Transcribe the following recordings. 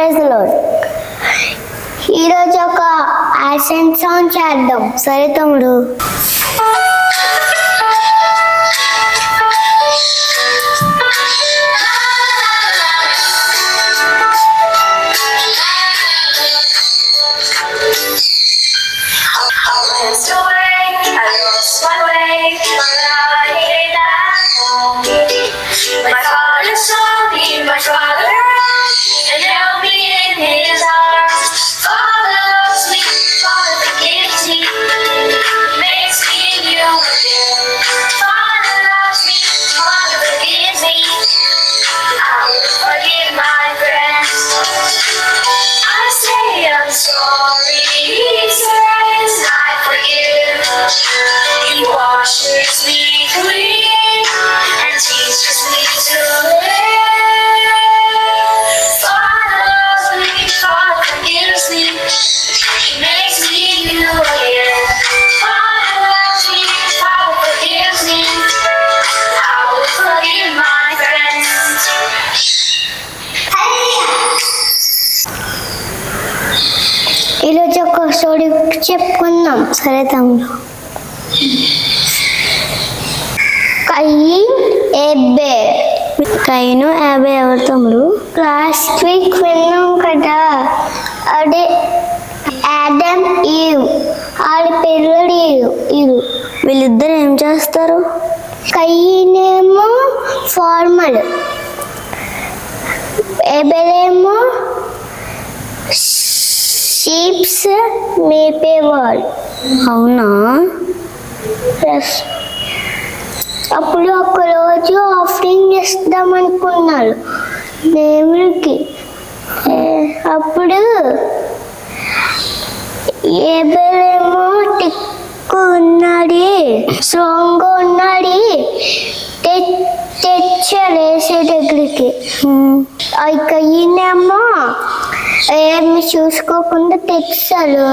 Praise the lord. ఈరోజు ఒక action song చేద్దాం. సరే తమ్ముడు. Sorry, he says I forgive. He washes me clean and teaches me to live. Father loves me, Father forgives me. He makes me new again. Father loves me, Father forgives me. I will forgive my friends. ఈరోజు ఒక story చెప్పుకుందాం. సరే తమ్ముడు. కయ్యను యాభై ఎవరు తమ్ముడు? Last week విన్నాం కదా, అదే ఆడమ్ ఈవ్, ఆడి పిల్లడు ఈవ్. వీళ్ళిద్దరు ఏం చేస్తారు? కయ్యనేమో ఫార్మర్, ఏబెలేమో షీప్స్ మేపేవాడు. అవునా? అప్పుడు ఒకరోజు ఆఫరింగ్ ఇస్తాం అనుకున్నారు దేవుడికి. అప్పుడు ఏబెలేమో టిక్కు ఉన్నాడు, స్ట్రాంగ్గా ఉన్నాడు, తెచ్చాడు వేసే దగ్గరికి. కయ్యనేమో ఏమి చూసుకోకుండా తెచ్చాడు.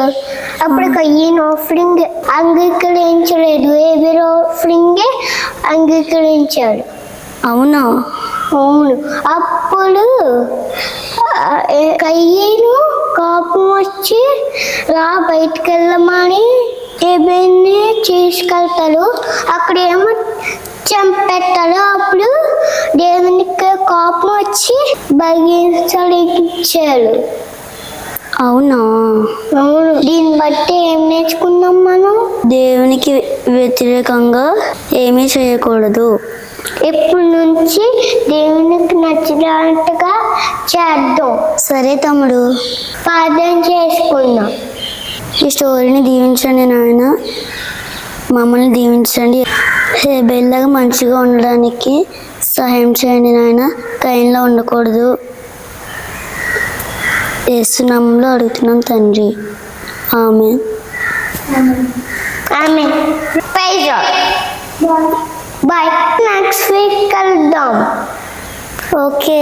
అప్పుడు కయ్యను ఆఫరింగ్ అంగీకరించలేదు, ఏబెల్ ఆఫరింగే అంగీకరించాడు. అవునా? అవును. అప్పుడు కయ్యను కోపం వచ్చి బయటికి వెళ్ళమని ఏబెల్ని తీసుకెళ్తాడు. అక్కడ ఏమో చంపేస్తాడు. అప్పుడు దేవునికి కోపం వచ్చి భగించలిచ్చాడు. అవునా? అవును. దీన్ని బట్టి ఏం నేర్చుకున్నాం మనం? దేవునికి వ్యతిరేకంగా ఏమీ చేయకూడదు. ఇప్పటి నుంచి దేవునికి నచ్చినట్టుగా చేద్దాం. సరే తమ్ముడు. ప్రార్థన చేసుకుందాం. ఈ స్టోరీని దీవించండి నాయన, మమ్మల్ని దీవించండి. హేబెల్లాగా మంచిగా ఉండడానికి సహాయం చేయండి నాయన, కయ్యనులా ఉండకూడదు. యేసు నామములో అడుగుతున్నాం తండ్రి, amen. Amen. Praise Lord. Bye. Next week కలుద్దాం. ఓకే.